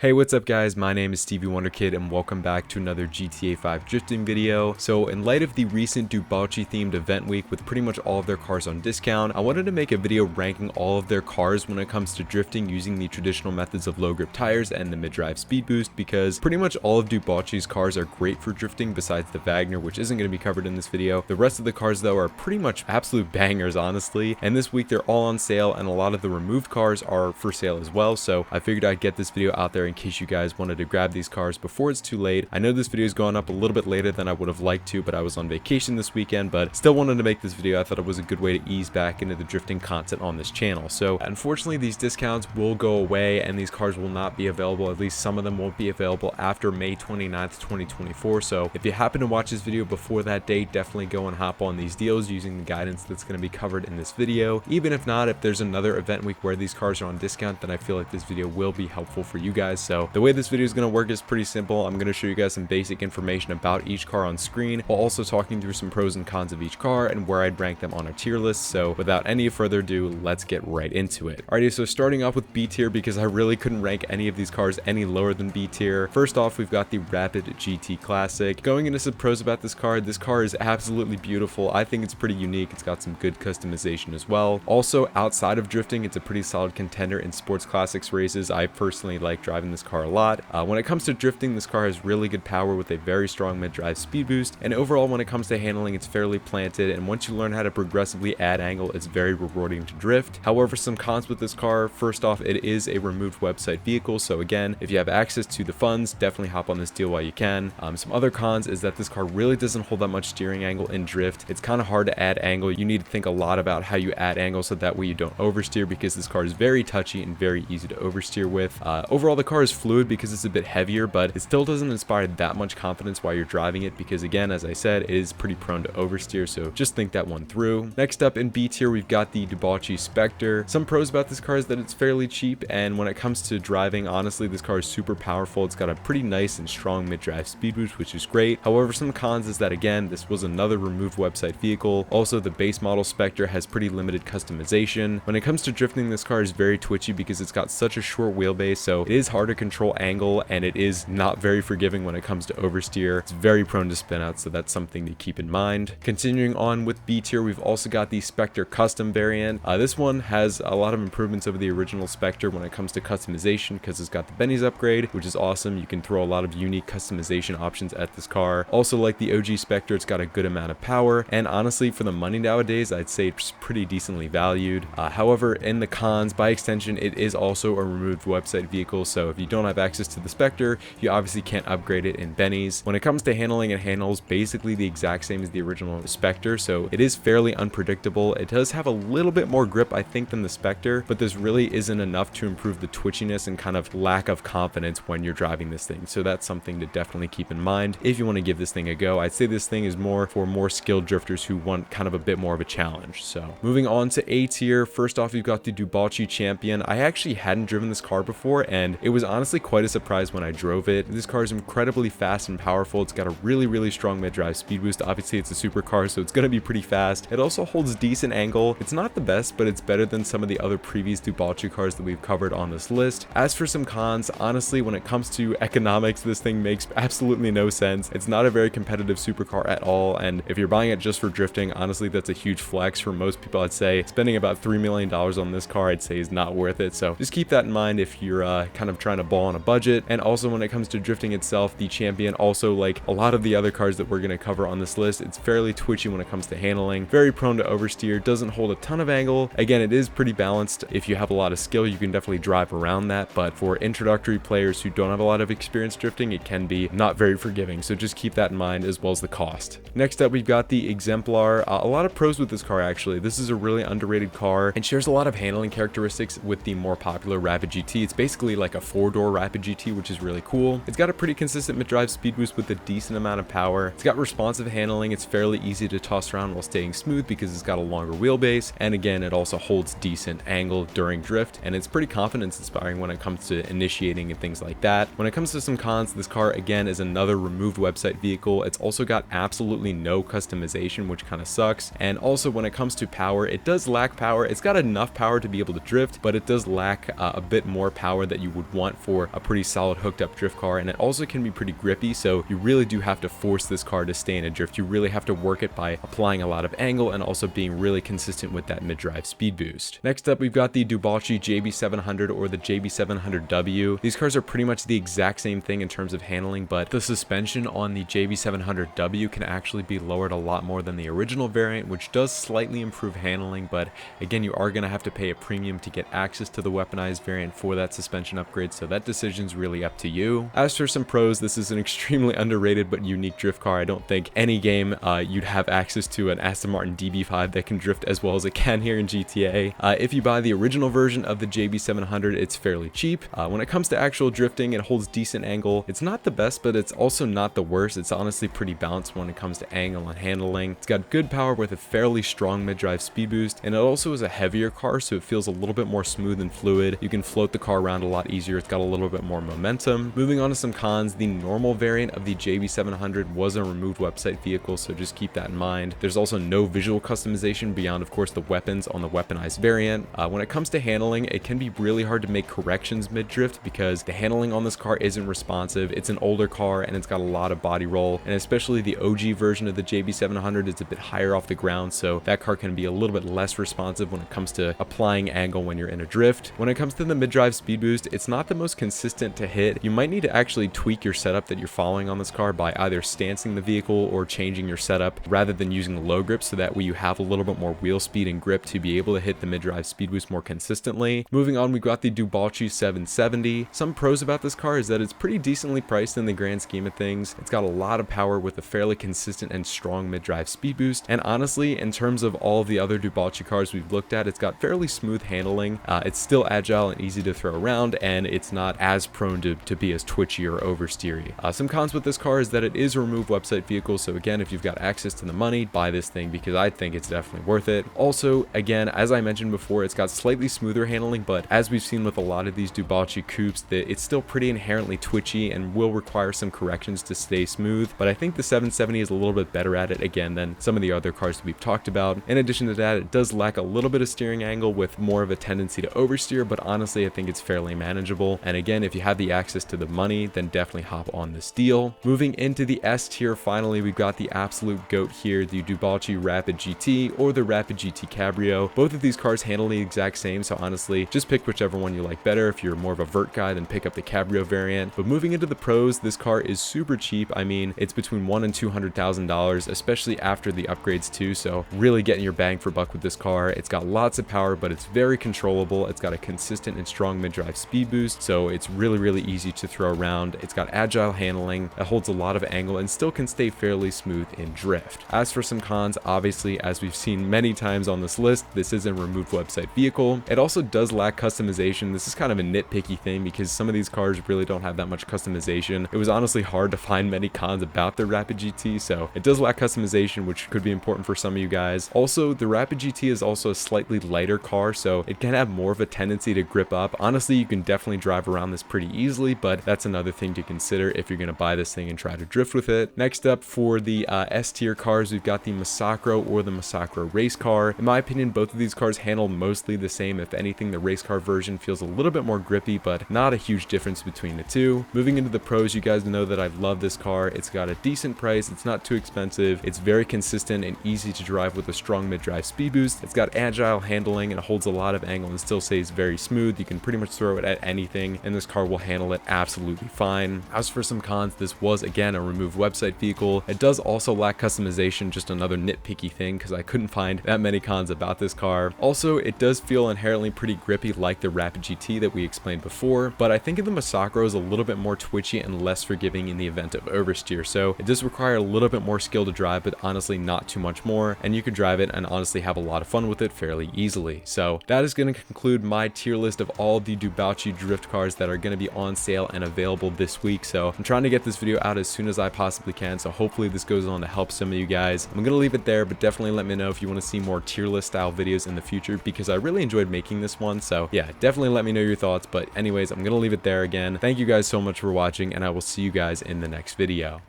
Hey, what's up guys? My name is StevieWunderKid and welcome back to another GTA 5 drifting video. So in light of the recent Dewbauchee themed event week with pretty much all of their cars on discount, I wanted to make a video ranking all of their cars when it comes to drifting using the traditional methods of low grip tires and the mid-drive speed boost, because pretty much all of Dewbauchee's cars are great for drifting besides the Wagner, which isn't going to be covered in this video. The rest of the cars though are pretty much absolute bangers honestly, and this week they're all on sale and a lot of the removed cars are for sale as well, so I figured I'd get this video out there in case you guys wanted to grab these cars before it's too late. I know this video is going up a little bit later than I would have liked to, but I was on vacation this weekend, but still wanted to make this video. I thought it was a good way to ease back into the drifting content on this channel. So unfortunately these discounts will go away and these cars will not be available, at least some of them won't be available after May 29th 2024. So if you happen to watch this video before that date, definitely go and hop on these deals using the guidance that's going to be covered in this video. Even if not, if there's another event week where these cars are on discount, then I feel like this video will be helpful for you guys. So the way this video is going to work is pretty simple. I'm going to show you guys some basic information about each car on screen, while also talking through some pros and cons of each car and where I'd rank them on a tier list. So without any further ado, let's get right into it. Alrighty, so starting off with B tier, because I really couldn't rank any of these cars any lower than B tier. First off, we've got the Rapid GT Classic. Going into some pros about this car is absolutely beautiful. I think it's pretty unique. It's got some good customization as well. Also, outside of drifting, it's a pretty solid contender in sports classics races. I personally like driving this car a lot. When it comes to drifting, this car has really good power with a very strong mid-drive speed boost, and overall when it comes to handling, it's fairly planted, and once you learn how to progressively add angle, it's very rewarding to drift. However, some cons with this car: first off, it is a removed website vehicle, so again, if you have access to the funds, definitely hop on this deal while you can. Some other cons is that this car really doesn't hold that much steering angle in drift. It's kind of hard to add angle. You need to think a lot about how you add angle so that way you don't oversteer, because this car is very touchy and very easy to oversteer with. Overall, the car is fluid because it's a bit heavier, but it still doesn't inspire that much confidence while you're driving it, because again, as I said, it is pretty prone to oversteer, so just think that one through. Next up in B tier, we've got the Dewbauchee Spectre. Some pros about this car is that it's fairly cheap, and when it comes to driving, honestly, this car is super powerful. It's got a pretty nice and strong mid-drive speed boost, which is great. However, some cons is that again, this was another removed website vehicle. Also, the base model Spectre has pretty limited customization. When it comes to drifting, this car is very twitchy because it's got such a short wheelbase, so it is hard to control angle, and it is not very forgiving when it comes to oversteer. It's very prone to spin out, so that's something to keep in mind. Continuing on with B tier, we've also got the Spectre Custom variant. This one has a lot of improvements over the original Spectre when it comes to customization, because it's got the Benny's upgrade, which is awesome. You can throw a lot of unique customization options at this car. Also, like the OG Spectre, it's got a good amount of power, and honestly, for the money nowadays, I'd say it's pretty decently valued. However, in the cons, by extension, it is also a removed website vehicle, so if you don't have access to the Spectre, you obviously can't upgrade it in Benny's. When it comes to handling, it handles basically the exact same as the original Spectre, so it is fairly unpredictable. It does have a little bit more grip, I think, than the Spectre, but this really isn't enough to improve the twitchiness and kind of lack of confidence when you're driving this thing, so that's something to definitely keep in mind if you want to give this thing a go. I'd say this thing is more for more skilled drifters who want kind of a bit more of a challenge. So moving on to A tier, first off, you've got the Dewbauchee Champion. I actually hadn't driven this car before, and it was honestly quite a surprise when I drove it. This car is incredibly fast and powerful. It's got a really strong mid-drive speed boost. Obviously, it's a supercar, so it's going to be pretty fast. It also holds decent angle. It's not the best, but it's better than some of the other previous Dewbauchee cars that we've covered on this list. As for some cons, honestly, when it comes to economics, this thing makes absolutely no sense. It's not a very competitive supercar at all, and if you're buying it just for drifting, honestly, that's a huge flex for most people. I'd say spending about $3 million on this car, I'd say, is not worth it, so just keep that in mind if you're kind of trying to ball on a budget. And also, when it comes to drifting itself, the Champion, also like a lot of the other cars that we're going to cover on this list, it's fairly twitchy when it comes to handling, very prone to oversteer, doesn't hold a ton of angle. Again, it is pretty balanced. If you have a lot of skill, you can definitely drive around that, but for introductory players who don't have a lot of experience drifting, it can be not very forgiving, so just keep that in mind, as well as the cost. Next up, we've got the Exemplar. A lot of pros with this car, actually. This is a really underrated car and shares a lot of handling characteristics with the more popular Rapid GT. It's basically like a four-door Rapid GT, which is really cool. It's got a pretty consistent mid-drive speed boost with a decent amount of power. It's got responsive handling. It's fairly easy to toss around while staying smooth because it's got a longer wheelbase, and again, it also holds decent angle during drift, and it's pretty confidence inspiring when it comes to initiating and things like that. When it comes to some cons, this car again is another removed website vehicle. It's also got absolutely no customization, which kind of sucks. And also, when it comes to power, it does lack power. It's got enough power to be able to drift, but it does lack a bit more power that you would want want for a pretty solid hooked up drift car, and it also can be pretty grippy, so you really do have to force this car to stay in a drift. You really have to work it by applying a lot of angle and also being really consistent with that mid-drive speed boost. Next up, we've got the Dewbauchee JB700 or the JB700W. These cars are pretty much the exact same thing in terms of handling, but the suspension on the JB700W can actually be lowered a lot more than the original variant, which does slightly improve handling, but again, you are going to have to pay a premium to get access to the weaponized variant for that suspension upgrade, so that decision's really up to you. As for some pros, this is an extremely underrated but unique drift car. I don't think any game you'd have access to an Aston Martin DB5 that can drift as well as it can here in GTA. If you buy the original version of the JB700, it's fairly cheap. When it comes to actual drifting, it holds decent angle. It's not the best, but it's also not the worst. It's honestly pretty balanced when it comes to angle and handling. It's got good power with a fairly strong mid-drive speed boost, and it also is a heavier car, so it feels a little bit more smooth and fluid. You can float the car around a lot easier. It's got a little bit more momentum. Moving on to some cons, the normal variant of the JB700 was a removed website vehicle, so just keep that in mind. There's also no visual customization beyond, of course, the weapons on the weaponized variant. When it comes to handling, it can be really hard to make corrections mid-drift because the handling on this car isn't responsive. It's an older car and it's got a lot of body roll, and especially the OG version of the JB700 is a bit higher off the ground, so that car can be a little bit less responsive when it comes to applying angle when you're in a drift. When it comes to the mid-drive speed boost, it's not the most consistent to hit. You might need to actually tweak your setup that you're following on this car by either stancing the vehicle or changing your setup rather than using low grip, so that way you have a little bit more wheel speed and grip to be able to hit the mid-drive speed boost more consistently. Moving on, we've got the Dewbauchee 770. Some pros about this car is that it's pretty decently priced in the grand scheme of things. It's got a lot of power with a fairly consistent and strong mid-drive speed boost, and honestly, in terms of all of the other Dewbauchee cars we've looked at, it's got fairly smooth handling. It's still agile and easy to throw around, and it's not as prone to be as twitchy or oversteery. Some cons with this car is that it is a removed website vehicle, so again, if you've got access to the money, buy this thing because I think it's definitely worth it. Also, again, as I mentioned before, it's got slightly smoother handling, but as we've seen with a lot of these Dewbauchee coupes, it's still pretty inherently twitchy and will require some corrections to stay smooth, but I think the 770 is a little bit better at it, again, than some of the other cars that we've talked about. In addition to that, it does lack a little bit of steering angle with more of a tendency to oversteer, but honestly, I think it's fairly manageable. And again, if you have the access to the money, then definitely hop on this deal. Moving into the S tier, finally, we've got the absolute GOAT here, the Dewbauchee Rapid GT or the Rapid GT Cabrio. Both of these cars handle the exact same, so honestly, just pick whichever one you like better. If you're more of a vert guy, then pick up the Cabrio variant. But moving into the pros, this car is super cheap. I mean, it's between $100,000 and $200,000, especially after the upgrades too, so really getting your bang for buck with this car. It's got lots of power, but it's very controllable. It's got a consistent and strong mid-drive speed boost, so it's really easy to throw around. It's got agile handling, it holds a lot of angle, and still can stay fairly smooth in drift. As for some cons, obviously, as we've seen many times on this list, this is a removed website vehicle. It also does lack customization. This is kind of a nitpicky thing because some of these cars really don't have that much customization. It was honestly hard to find many cons about the Rapid GT, so it does lack customization, which could be important for some of you guys. Also, the Rapid GT is also a slightly lighter car, so it can have more of a tendency to grip up. Honestly, you can definitely drive around this pretty easily, but that's another thing to consider if you're going to buy this thing and try to drift with it. Next up, for the S tier cars, we've got the Masacro or the Masacro race car. In my opinion, both of these cars handle mostly the same. If anything, the race car version feels a little bit more grippy, but not a huge difference between the two. Moving into the pros, you guys know that I love this car. It's got a decent price, it's not too expensive, it's very consistent and easy to drive with a strong mid-drive speed boost. It's got agile handling and it holds a lot of angle and still stays very smooth. You can pretty much throw it at anything and this car will handle it absolutely fine. As for some cons, this was again a removed website vehicle. It does also lack customization, just another nitpicky thing because I couldn't find that many cons about this car. Also, it does feel inherently pretty grippy like the Rapid GT that we explained before, but I think the Masacro is a little bit more twitchy and less forgiving in the event of oversteer, so it does require a little bit more skill to drive, but honestly not too much more, and you can drive it and honestly have a lot of fun with it fairly easily. So that is going to conclude my tier list of all the Dewbauchee drift cars that are going to be on sale and available this week. So I'm trying to get this video out as soon as I possibly can, so hopefully this goes on to help some of you guys. I'm going to leave it there, but definitely let me know if you want to see more tier list style videos in the future because I really enjoyed making this one. So yeah, definitely let me know your thoughts. But anyways, I'm going to leave it there again. Thank you guys so much for watching, and I will see you guys in the next video.